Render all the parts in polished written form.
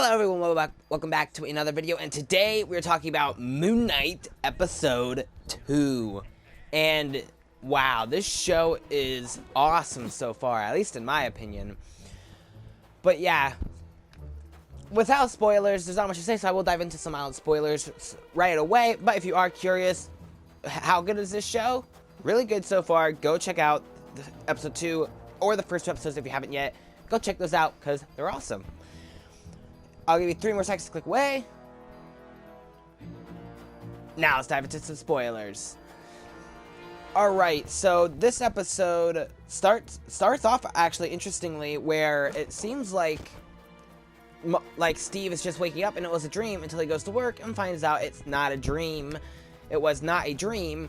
Hello everyone, welcome back to another video, and today we're talking about Moon Knight Episode 2. And wow, this show is awesome so far, at least in my opinion. But yeah, without spoilers, there's not much to say, so I will dive into some mild spoilers right away. But if you are curious, how good is this show? Really good so far. Go check out Episode 2 or the first two episodes if you haven't yet. Go check those out because they're awesome. I'll give you 3 more seconds to click away. Now let's dive into some spoilers. Alright, so this episode starts off actually interestingly, where it seems like Steve is just waking up and it was a dream until he goes to work and finds out it's not a dream. It was not a dream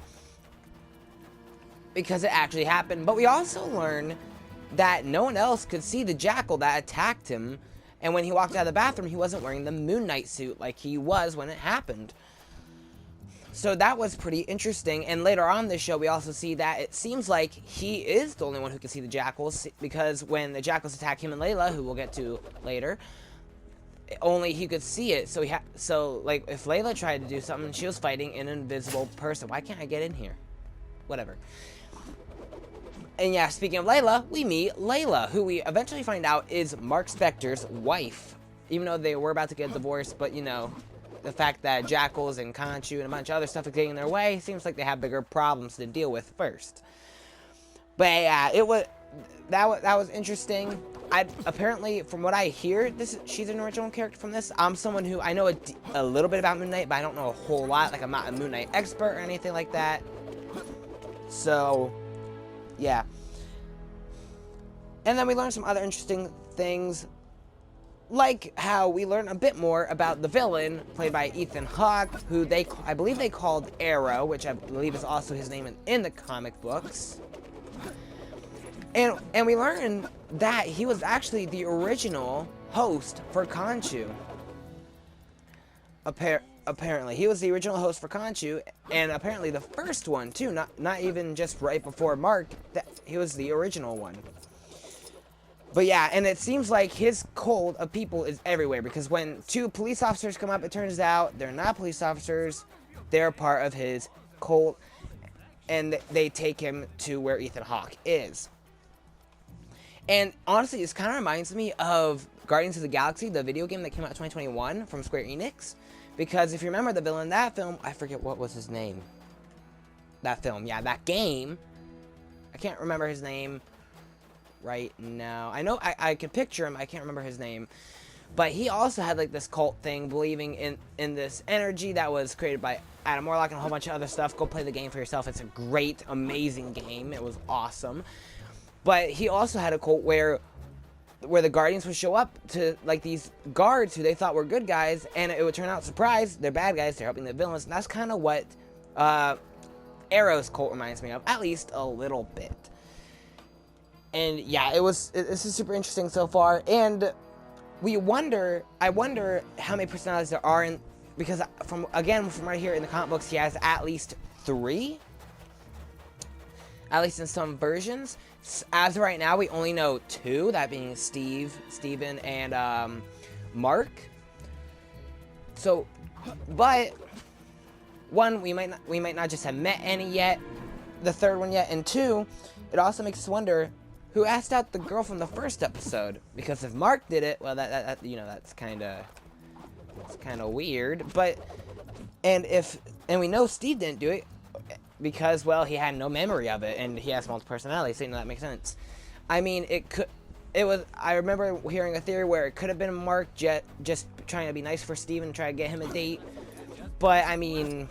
because it actually happened. But we also learn that no one else could see the Jackal that attacked him. And when he walked out of the bathroom, he wasn't wearing the Moon Knight suit like he was when it happened. So that was pretty interesting. And later on in the show, we also see that it seems like he is the only one who can see the Jackals, because when the Jackals attack him and Layla, who we'll get to later, only he could see it. So like if Layla tried to do something, she was fighting an invisible person. Why can't I get in here? Whatever. And yeah, speaking of Layla, we meet Layla, who we eventually find out is Marc Spector's wife. Even though they were about to get divorced, but you know, the fact that Jackals and Khonshu and a bunch of other stuff is getting in their way, seems like they have bigger problems to deal with first. But yeah, that was interesting. Apparently, from what I hear, she's an original character from this. I'm someone who, I know a little bit about Moon Knight, but I don't know a whole lot. Like, I'm not a Moon Knight expert or anything like that. So yeah. And then we learned some other interesting things, like how we learn a bit more about the villain, played by Ethan Hawke, who I believe they called Arrow, which I believe is also his name in the comic books. And we learned that he was actually the original host for Khonshu. Apparently, he was the original host for Khonshu, and apparently the first one too. Not even just right before Mark. He was the original one. But yeah, and it seems like his cult of people is everywhere, because when 2 police officers come up, it turns out they're not police officers. They're part of his cult, and they take him to where Ethan Hawke is. And honestly, this kind of reminds me of Guardians of the Galaxy, the video game that came out in 2021 from Square Enix. Because if you remember the villain in that film, I forget what was his name. That film, yeah, that game. I can't remember his name right now. I know I could picture him, I can't remember his name. But he also had like this cult thing, believing in this energy that was created by Adam Warlock and a whole bunch of other stuff. Go play the game for yourself. It's a great, amazing game. It was awesome. But he also had a cult where the Guardians would show up to, like, these guards who they thought were good guys, and it would turn out, surprise, they're bad guys, they're helping the villains, and that's kind of what Arrow's cult reminds me of, at least a little bit. And yeah, this is super interesting so far, and I wonder how many personalities there are, because from right here in the comic books, he has at least 3. At least in some versions. As of right now, we only know 2, that being Steven, and Mark. So, but 1, we might not just have met any yet, the 3rd one yet, and 2, it also makes us wonder who asked out the girl from the first episode. Because if Mark did it, well, that you know, that's kind of weird. But and we know Steve didn't do it, because, well, he had no memory of it, and he has multiple personalities, so you know, that makes sense. I mean, I remember hearing a theory where it could have been Mark just trying to be nice for Steven and try to get him a date. But, I mean,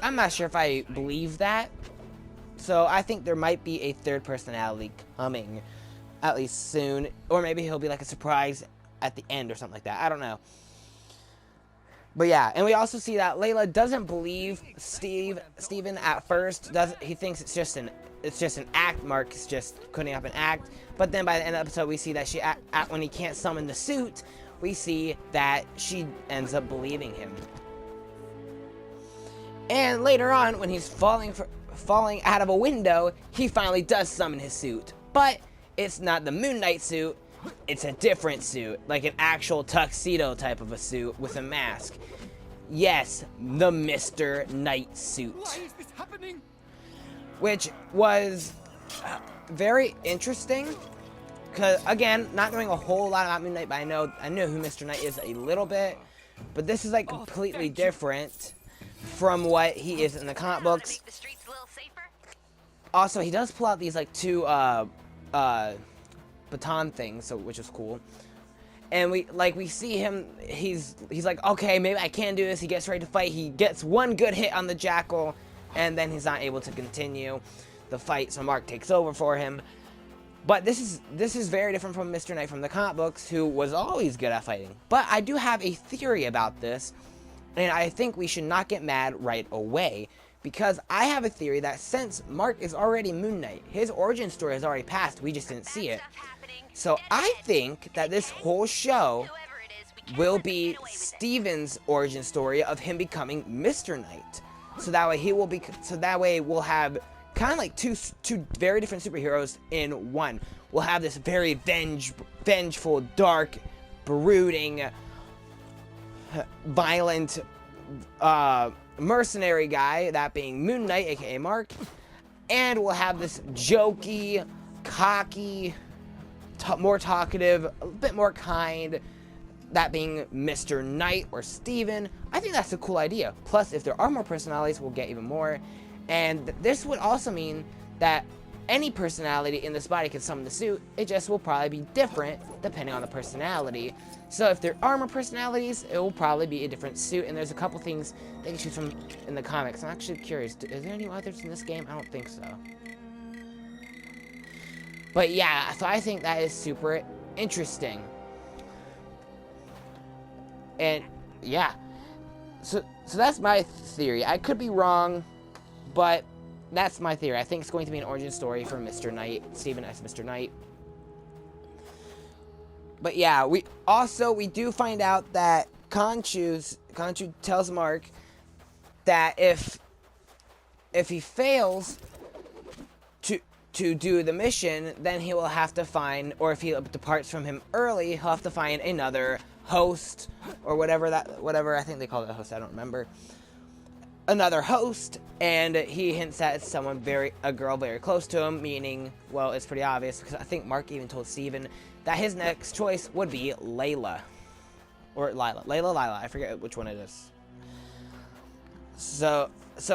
I'm not sure if I believe that. So, I think there might be a 3rd personality coming, at least soon. Or maybe he'll be like a surprise at the end or something like that. I don't know. But yeah, and we also see that Layla doesn't believe Steven at first. He thinks it's just an act. Mark is just putting up an act. But then by the end of the episode, we see that when he can't summon the suit, we see that she ends up believing him. And later on, when he's falling out of a window, he finally does summon his suit. But it's not the Moon Knight suit. it's a different suit, like an actual tuxedo type of a suit with a mask. Yes, the Minster Knight suit. Why is this happening? Which was very interesting. Because, again, not knowing a whole lot about Moon Knight, but I know who Minster Knight is a little bit. But this is, like, completely different from what he is in the comic books. Also, he does pull out these, like, two, baton things, so which is cool. And we see him, he's like, okay, maybe I can do this. He gets ready to fight. He gets one good hit on the Jackal, and then he's not able to continue the fight, so Marc takes over for him. But this is very different from Minster Knight from the comic books, who was always good at fighting. But I do have a theory about this, and I think we should not get mad right away, because I have a theory that since Marc is already Moon Knight, his origin story has already passed, we just didn't see it. So I think that this whole show will be Steven's origin story of him becoming Minster Knight. So that way we'll have kind of like two very different superheroes in one. We'll have this very vengeful, dark, brooding, violent, mercenary guy, that being Moon Knight, aka Marc, and we'll have this jokey, cocky, more talkative, a bit more kind, that being Minster Knight or Steven. I think that's a cool idea. Plus, if there are more personalities, we'll get even more. And this would also mean that any personality in this body can summon the suit. It just will probably be different depending on the personality. So if there are more personalities, it will probably be a different suit. And there's a couple things they can choose from in the comics. I'm actually curious. Is there any others in this game? I don't think so. But yeah, so I think that is super interesting. And yeah, so that's my theory. I could be wrong, but that's my theory. I think it's going to be an origin story for Minster Knight, Steven as Minster Knight. But yeah, we do find out that Khonshu tells Marc that if he fails to do the mission, then he will have to find, or if he departs from him early, he'll have to find another host, or whatever I think they call it a host, I don't remember. Another host, and he hints that it's a girl very close to him, meaning, well, it's pretty obvious, because I think Marc even told Steven that his next choice would be Layla. Or Layla, I forget which one it is. So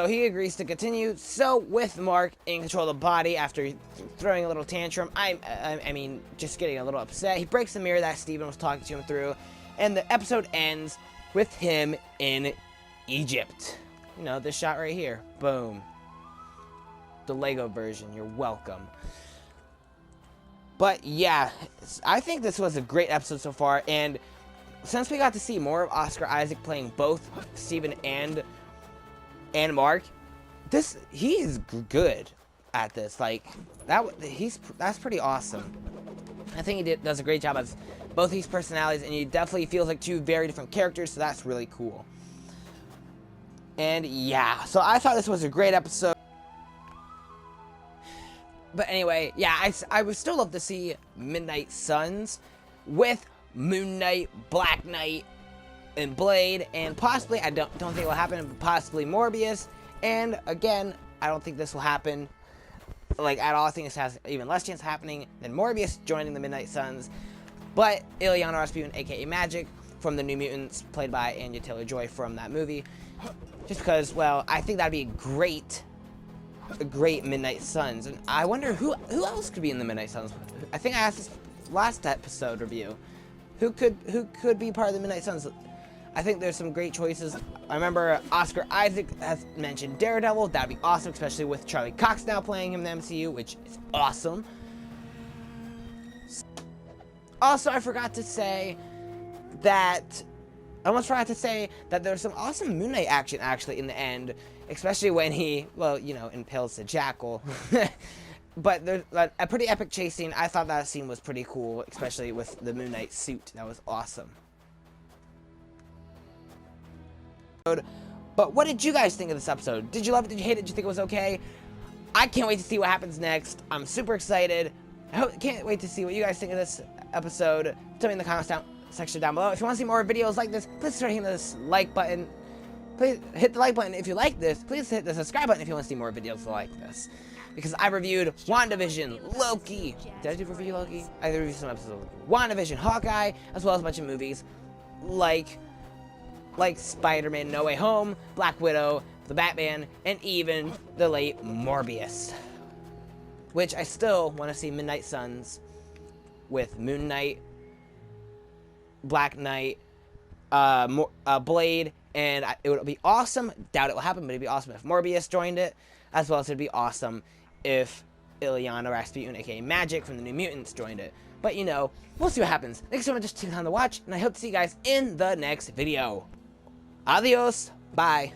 he agrees to continue. So with Marc in control of the body after throwing a little tantrum, I mean, just getting a little upset, he breaks the mirror that Steven was talking to him through, and the episode ends with him in Egypt. You know, this shot right here. Boom. The Lego version. You're welcome. But yeah, I think this was a great episode so far, and since we got to see more of Oscar Isaac playing both Steven and Marc, he is good at this. Like that's pretty awesome. I think he does a great job as both these personalities, and he definitely feels like two very different characters, so that's really cool. And yeah, so I thought this was a great episode. But anyway, yeah, I would still love to see Midnight Suns with Moon Knight, Black Knight, and Blade, and possibly, I don't think it will happen, but possibly Morbius. And again, I don't think this will happen, like, at all. I think this has even less chance of happening than Morbius joining the Midnight Suns. But Ileana Rasputin, aka Magic, from the New Mutants, played by Anya Taylor-Joy from that movie. Just because, well, I think that'd be a great Midnight Suns. And I wonder who else could be in the Midnight Suns. I think I asked this last episode review. Who could be part of the Midnight Suns? I think there's some great choices. I remember Oscar Isaac has mentioned Daredevil. That'd be awesome, especially with Charlie Cox now playing him in the MCU, which is awesome. Also, I almost forgot to say that there's some awesome Moon Knight action actually in the end, especially when he, well, you know, impales the Jackal. But there's a pretty epic chase scene. I thought that scene was pretty cool, especially with the Moon Knight suit. That was awesome. But what did you guys think of this episode? Did you love it? Did you hate it? Did you think it was okay? I can't wait to see what happens next. I'm super excited. I can't wait to see what you guys think of this episode. Tell me in the comments section down below. If you want to see more videos like this, please start hitting this like button. Please hit the like button if you like this. Please hit the subscribe button if you want to see more videos like this. Because I reviewed WandaVision, Loki. Did I do review Loki? I reviewed some episodes of Loki. WandaVision, Hawkeye, as well as a bunch of movies like Spider-Man No Way Home, Black Widow, the Batman, and even the late Morbius. Which I still want to see Midnight Suns with Moon Knight, Black Knight, Blade, and it would be awesome. Doubt it will happen, but it'd be awesome if Morbius joined it, as well as it'd be awesome if Illyana Rasputin, aka Magic from the New Mutants, joined it. But you know, we'll see what happens. Thanks so much for taking time to watch, and I hope to see you guys in the next video. Adios. Bye.